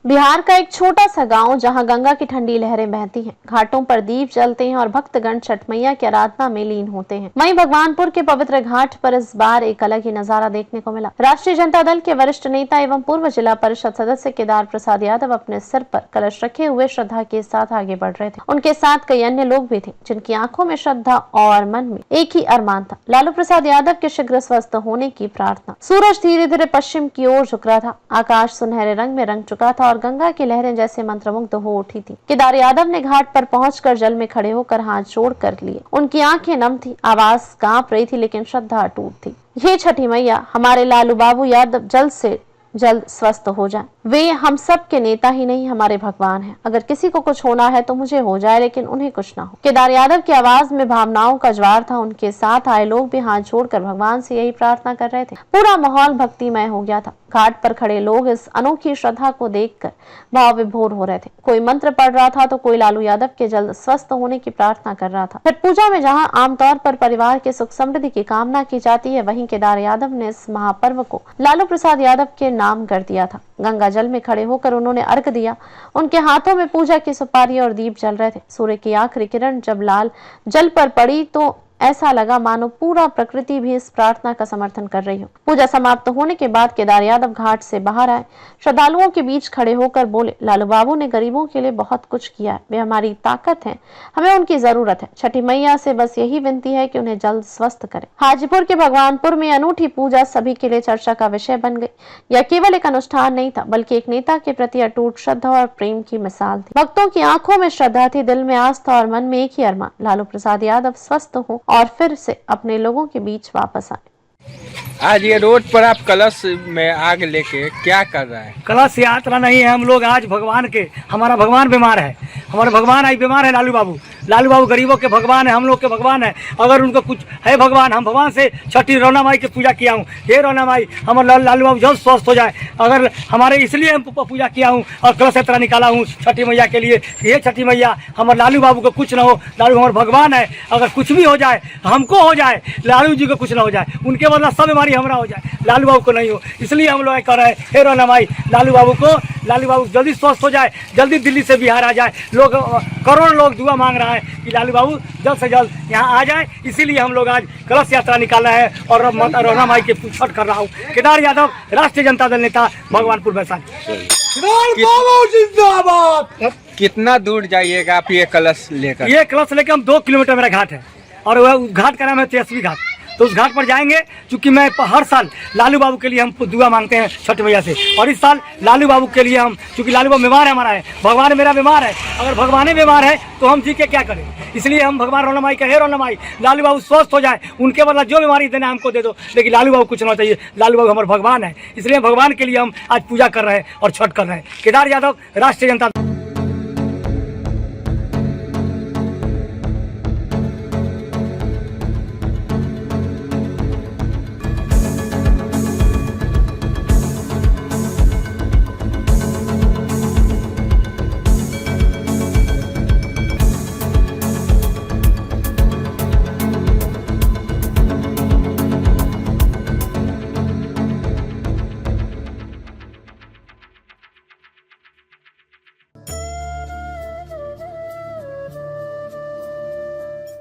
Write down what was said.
बिहार का एक छोटा सा गांव जहां गंगा की ठंडी लहरें बहती हैं, घाटों पर दीप जलते हैं और भक्तगण छठ मैया की आराधना में लीन होते हैं। वहीं भगवानपुर के पवित्र घाट पर इस बार एक अलग ही नजारा देखने को मिला। राष्ट्रीय जनता दल के वरिष्ठ नेता एवं पूर्व जिला परिषद सदस्य केदार प्रसाद यादव अपने सिर पर कलश रखे हुए श्रद्धा के साथ आगे बढ़ रहे थे। उनके साथ कई अन्य लोग भी थे जिनकी आंखों में श्रद्धा और मन में एक ही अरमान था, लालू प्रसाद यादव के शीघ्र स्वस्थ होने की प्रार्थना। सूरज धीरे धीरे पश्चिम की ओर झुक रहा था, आकाश सुनहरे रंग में रंग चुका था और गंगा की लहरें जैसे मंत्रमुग्ध हो उठी थी। केदार यादव ने घाट पर पहुंचकर जल में खड़े होकर हाथ जोड़ कर लिए। उनकी आंखें नम थी, आवाज कांप रही थी, लेकिन श्रद्धा अटूट थी। हे छठी मैया, हमारे लालू बाबू यादव जल्द से जल्द स्वस्थ हो जाए। वे हम सब के नेता ही नहीं, हमारे भगवान हैं। अगर किसी को कुछ होना है तो मुझे हो जाए, लेकिन उन्हें कुछ ना हो। केदार यादव की आवाज में भावनाओं का ज्वार था। उनके साथ आए लोग भी हाथ जोड़कर भगवान से यही प्रार्थना कर रहे थे। पूरा माहौल भक्तिमय हो गया था। घाट पर खड़े लोग इस अनोखी श्रद्धा को देखकर भाव विभोर हो रहे थे। कोई मंत्र पढ़ रहा था तो कोई लालू यादव के जल्द स्वस्थ होने की प्रार्थना कर रहा था। छठ पूजा में जहां आमतौर पर परिवार के सुख समृद्धि की कामना की जाती है, वहीं केदार यादव ने इस महापर्व को लालू प्रसाद यादव के नाम कर दिया था। गंगा जल में खड़े होकर उन्होंने अर्घ दिया। उनके हाथों में पूजा की सुपारी और दीप जल रहे थे। सूर्य की आखिरी किरण जब लाल जल पर पड़ी तो ऐसा लगा मानो पूरा प्रकृति भी इस प्रार्थना का समर्थन कर रही हो। पूजा समाप्त होने के बाद केदार यादव घाट से बाहर आए। श्रद्धालुओं के बीच खड़े होकर बोले, लालू बाबू ने गरीबों के लिए बहुत कुछ किया है, वे हमारी ताकत हैं, हमें उनकी जरूरत है। छठी मैया से बस यही विनती है कि उन्हें जल्द स्वस्थ करे। हाजीपुर के भगवानपुर में अनूठी पूजा सभी के लिए चर्चा का विषय बन गई। यह केवल एक अनुष्ठान नहीं था, बल्कि एक नेता के प्रति अटूट श्रद्धा और प्रेम की मिसाल थी। भक्तों की आंखों में श्रद्धा थी, दिल में आस्था और मन में एक ही अरमान, लालू प्रसाद यादव स्वस्थ हो और फिर से अपने लोगों के बीच वापस आए। आज ये रोड पर आप कलश में आग लेके क्या कर रहे हैं? कलश यात्रा नहीं है, हम लोग आज भगवान के, हमारा भगवान बीमार है, हमारा भगवान आज बीमार है। लालू बाबू गरीबों के भगवान है, हम लोग के भगवान है। अगर उनको कुछ है भगवान, हम भगवान से छठी रोना माई की पूजा किया हूँ। हे रोना माई, हमारे लालू बाबू जल्द स्वस्थ हो जाए। अगर हमारे इसलिए हम पूजा किया हूँ और कलश यात्रा निकाला हूँ छठी मैया के लिए। ये छठी मैया, हमारे लालू बाबू को कुछ ना हो, लालू हमारे भगवान है। अगर कुछ भी हो जाए, हमको हो जाए, लालू जी को कुछ ना हो जाए, उनके बदला सब बीमारी हमरा हो जाए, लालू बाबू को नहीं हो। इसलिए हम लोग कर रहे हैं, हे रोना माई, लालू बाबू जल्दी स्वस्थ हो जाए, जल्दी दिल्ली से बिहार आ जाए। लोग करोड़ लोग दुआ मांग रहा है कि लालू बाबू जल्द से जल्द यहाँ आ जाए। इसीलिए हम लोग आज कलश यात्रा निकाल रहे हैं और रोना माई की छठ कर रहा हूँ। केदार यादव, राष्ट्रीय जनता दल नेता, भगवानपुर वैशाली। कितना दूर जाइएगा आप ये कलश लेकर? ये कलश लेकर हम 2 किलोमीटर मेरा घाट है और वह घाट का नाम है तेजस्वी घाट। तो उस घाट पर जाएंगे, क्योंकि मैं हर साल लालू बाबू के लिए हम दुआ मांगते हैं छठ मैया से। और इस साल लालू बाबू के लिए हम, क्योंकि लालू बाबू बीमार है, हमारा है, भगवान मेरा बीमार है। अगर भगवान बीमार है तो हम जी के क्या करें? इसलिए हम भगवान रोना माई का, हे रोना माई, लालू बाबू स्वस्थ हो जाए, उनके बदला जो बीमारी देना हमको दे दो, लेकिन लालू बाबू कुछ ना चाहिए। लालू बाबू हमारे भगवान है, इसलिए भगवान के लिए हम आज पूजा कर रहे हैं और छठ कर रहे हैं। केदार यादव, राष्ट्रीय जनता